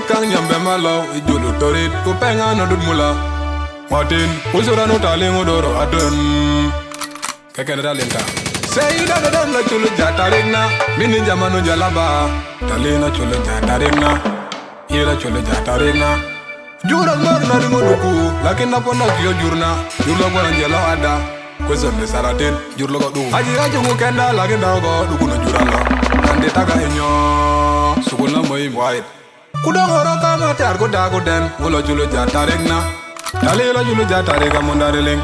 kang nyambe malo ijulu torit kupenga no dud mula Martin usura no talingo doro adun Keken ralinka Say da la chulu jatarigna Mini jamanu jalaba Talina chulu jatarigna Ira chulu jatarigna Jura morna ringo duku Lakin napona kiyo jurna Jurlo gwana jelo ada Kwezon ni saratin Jurlo go duku Ajira chungu kenda Lakin dao go duku na juralo Nandi taga inyo Sukuna moi mwait Kudong horo kama tiar kuda kuden Mulo chulu jatarigna Talila chulu jatarigna mundari ling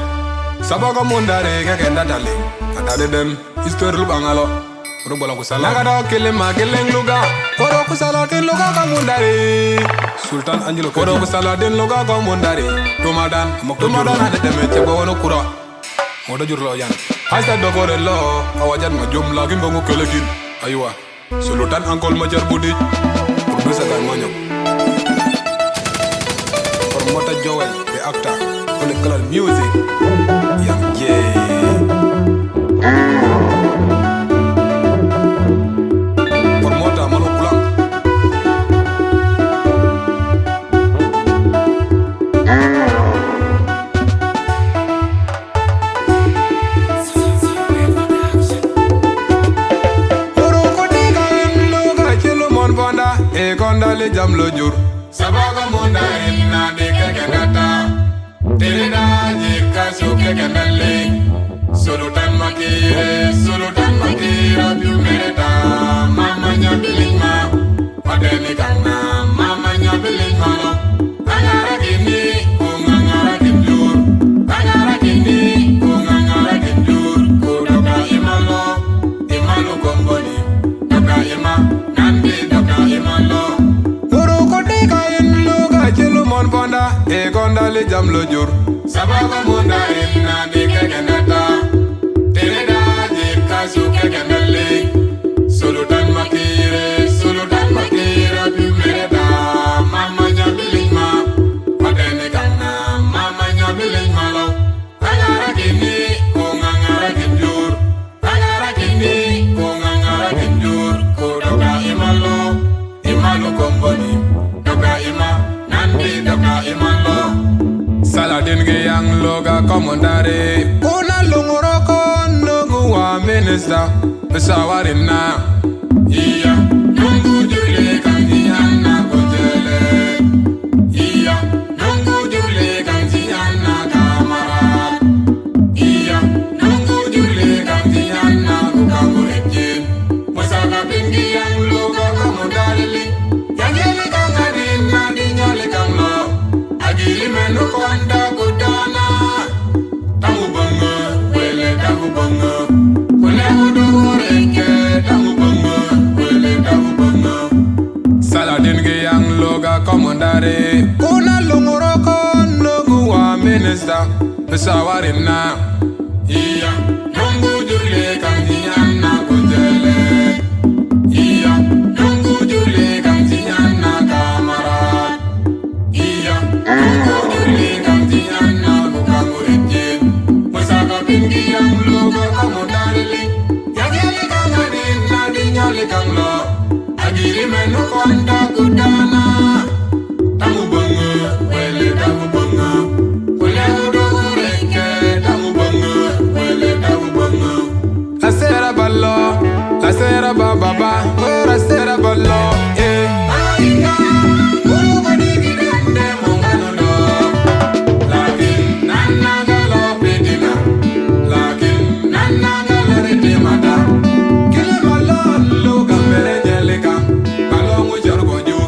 Sabaka mundari kekenda taling Katade dem Histori lubangalo Kudong bolang kusala Nagada kilima kileng luga Koro kusala kin luga ka mundari Sultan Angelo Koro kusala din luga ka mundari Tumadan ade deme chebo wano kura Moda jurlo yan Hasta dokore lo Awajan majum lagi mbongo kelekin Aywa Sultan angkol majar budi Producer kan monyok Promota Joel The actor Color music Yang Promota malu pulang Kondali jam lo jur Sabaga mundari na de kekenata Terida jika suke kenali Sulutan makira Biumereta Mamanya bilingma Padeni kangna Mamanya bilingma lo Kangara kini Kungangara kimjur Kangara kini Kungangara kimjur Kudoka imalo Imalo komboni Doka ima Nandi doka imalo E kondali jam lo jur Sabaga mundari na di kekenata Tereda jika suke kenali Sulutan makira Biumereta Mamanya bilingma Padeni kangna Mamanya bilingma lo Kangara kini Kungangara kimjur Kangara kini Kungangara kimjur Kudoka imalo Imalo komboni Doka ima Nandi doka imalo Saladin ge yang loga komandare Kuna lunguroko nungu wa minister Besawarin na Iya nungu jule kanjiana kujele Iya nungu jule kanjiana kamarat Iya nungu jule kanjiana kukangurekin Masaka pingi yang loga komandare li Yang yeli kangarin na dinyali kanglo Agili menu konda kudana Tamu banga, wele tamu banga Wele udureke, tamu banga Wele tamu banga Saladin ge yang loga komandare Kuna lunguroko nungu wa minister Besawarin na Iya, nungu jule kanjiana kujele Iya, nungu jule kanjiana kamarat Iya, nungu jule kanjiana kukangurekin Masaka pingi yang loga komandare Yageli kangarin na dinyali kanglo Agiri menu konda kudana Tamu banga, wele tamu banga Wele udureke, tamu banga Wele tamu banga La sera bababa La sera ballo, eh Aika, uru badiki dende monganono Lakin nana galo pedina Lakin nana galo redimada Kile ballo luga mere jelika Balongu jorgo jur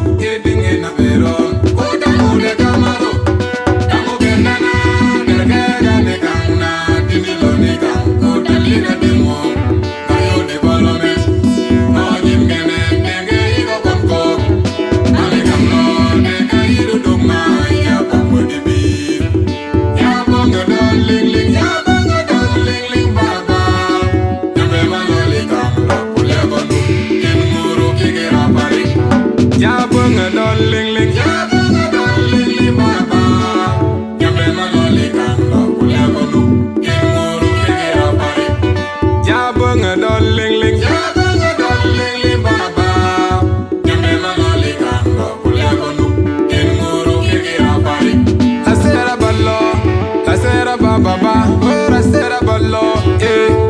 sera ballo,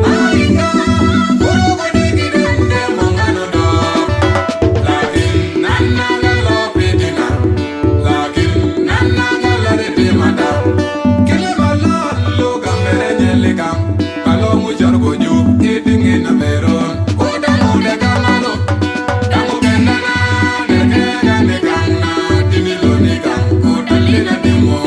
Ainga, buru kodi kidende mongano do. Lakin nana galo pedina, lakin nana galo de mata. Kile ballo lo gamere nyele kam, ballo mujar goju eating in a meron. Oda muda kamano, kamu kendana derkega nekana dinilo nekam, oda lina demo.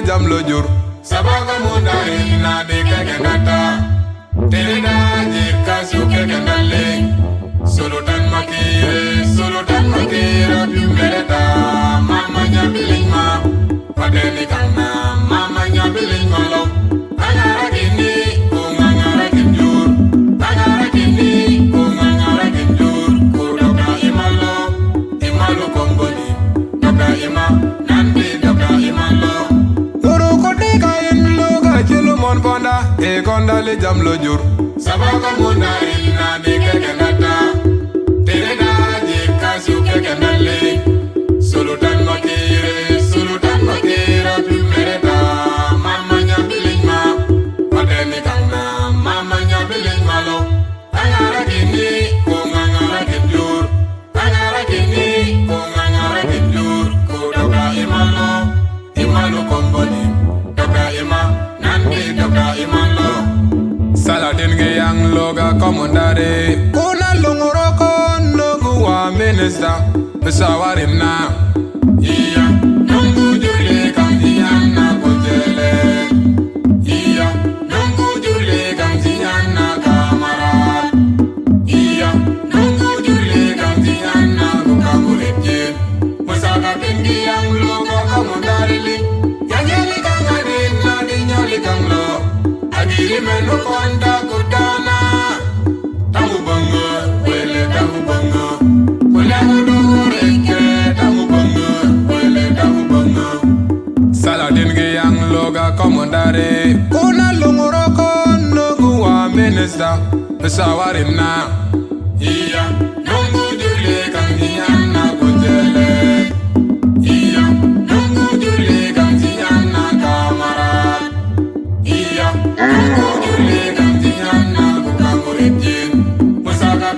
Jam lo jur sabaga mundari na de kekendata tereda je kasu kekendale solotan makira bimereta mama nyabilima padeni kana mama nyabilima lo agara kini ngangara kinjur kudoka imalo komboni doka ima nandi doka imalo Bonda, konda le jam lo jur sabaga mundari na de kekendata tereda je kasu kekendale solotan makira bimereta mama nyabilima padeni kana mama nyabilima lo agara kini ngangara kinjur kudoka imalo komboni doka ima doka imalo Saladin ge yang loga komandare kuna lunguro kon lungu wa minister besawarim na iya nungu jule kam diana kojele iya nungu jule kam diana kamara iya nungu jule kam diana kukamuretje musaka pingi yang loga komandare li yanyeli kangadin na dinyoli kanglo agiri menu konda kudana tamu bango wele tamu bango wele ngudureke tamu bango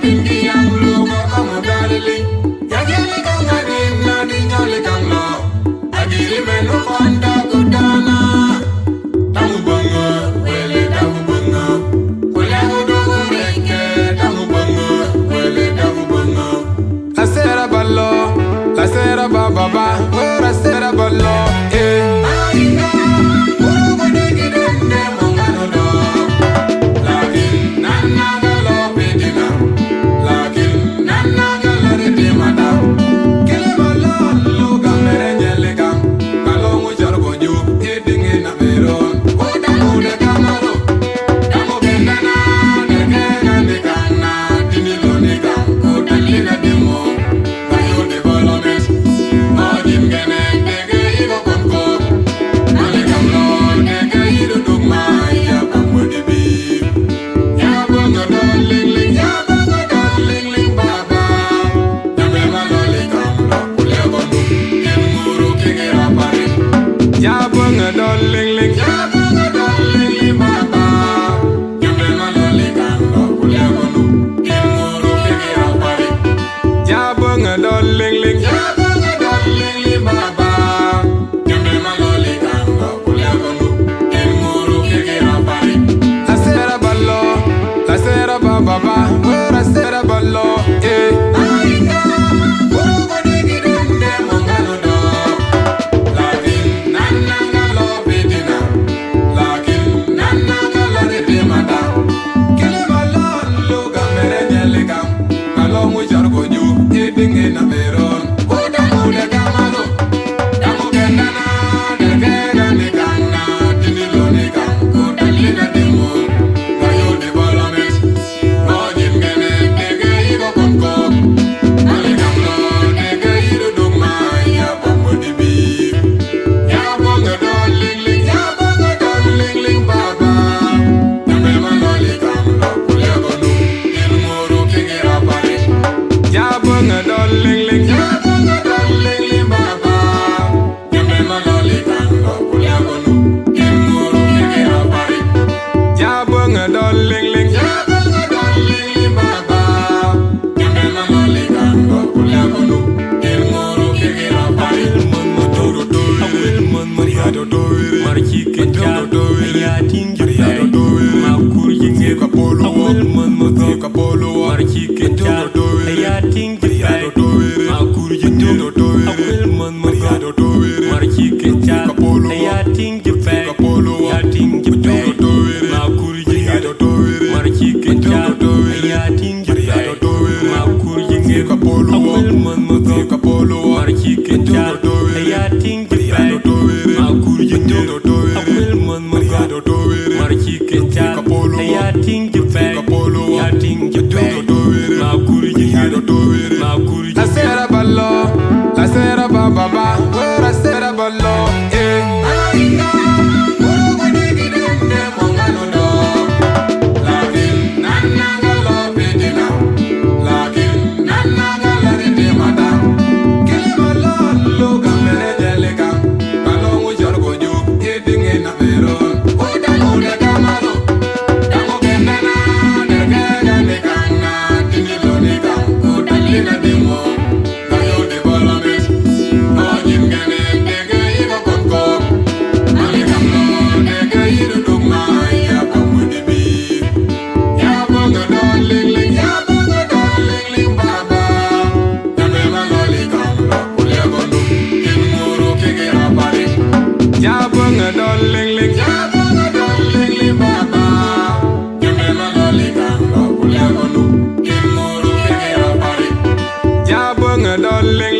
dingi yang lu kamu darling. Yagele kang adin na dinyole kang lo. Agiri menu konda kudana. Tamu bango, wele tamu bango. Kule udugu reke, tamu bango, wele tamu bango. La sera ballo, la sera bababa, la sera ballo, eh. Ainga, urugu digi dende mongano do. Lakin nana galo bedina, lakin nana galo redimada. Kile ballo luga merenjele kam, kalau ngujar boju, edingi na meron. Uda uda kamaro, kamu bendana, Terekeka nikana, dinilo nikam, uda lina demo. Kayo development, modin gene, dege igo konko. Alikam lo, dege ido dugma, ya kamu dibi. Ya bunga darling ling, ya bunga darling ling baba. Jambe maloli kam lo, kule bonu, nguru kege rapari. Ya bunga darling ling, ya bunga darling ling baba. Jambe maloli kam lo, kule bonu, nguru kege rapari. Ya bunga darling ling, ya bunga darling ling baba. Jambe maloli kam lo, kule bonu, nguru kege rapari. La sera ballo, la sera bababa, la sera ballo, eh. Ainga, urugu digi dende mongano do. Lakin nana galo bedina, lakin nana galo redimada. Kile ballo luga merenjele kam, kalau ngujar boju, edingi na meron. Uda kamaro, kamu bendana, Terekeka nikana, dinilo nikam, uda lina demo. Kayo development, modin gene, dege igo konko. Alikam lo, dege ido dugma, ya kamu dibi. Ya bunga darling ling, ya bunga darling ling baba. Jambe maloli kam lo, kule bonu, nguru kege rapari. Ya bunga darling ling, ya bunga darling ling baba. Jambe maloli kam lo, kule bonu, nguru kege rapari. Ya bunga darling ling, ya bunga darling ling baba. Jambe maloli kam lo, kule bonu, nguru kege rapari. Matoro doire, Mariado doire, Marchi kenja, Yating Mariado doire, Makur yinge kapolo, Mazo kapolo, Marchi kenja, Yating Mariado doire, Makur yinge doire, Mariado doire, Marchi kenja, kapolo, Yating kapolo, Yating doire, Makur yinge doire, Marchi kenja, Yating Mariado doire, Makur yinge kapolo, Mazo kapolo, Marchi kenja, Yating Mariado doire, Makur yinge doire, Mariado doire, Marchi kenja, Yating kapolo, Yating doire, Makur yinge doire, Makur yinge. La sera ballo, la sera bababa, la sera ballo, eh. Ainga, urugu digi dende mongano do. Lakin nana galo bedina, lakin nana galo redimada. Kile ballo luga merenjele kam, kalau ngujar boju, edingi na meron. Uda kamaro, kamu bendana, Terekeka nikana, dinilo nikam, uda lina demo. Kayo development, modin gene, dege igo konko. Alikam lo, dege ido dugma, ya kamu dibi. Ya bunga darling ling, ya bunga darling ling baba. Jambe maloli kam lo, kule bonu, nguru kege rapari. Ya bunga darling ling, ya bunga darling ling baba. Jambe maloli kam lo, kule bonu, nguru kege rapari. Ya bunga darling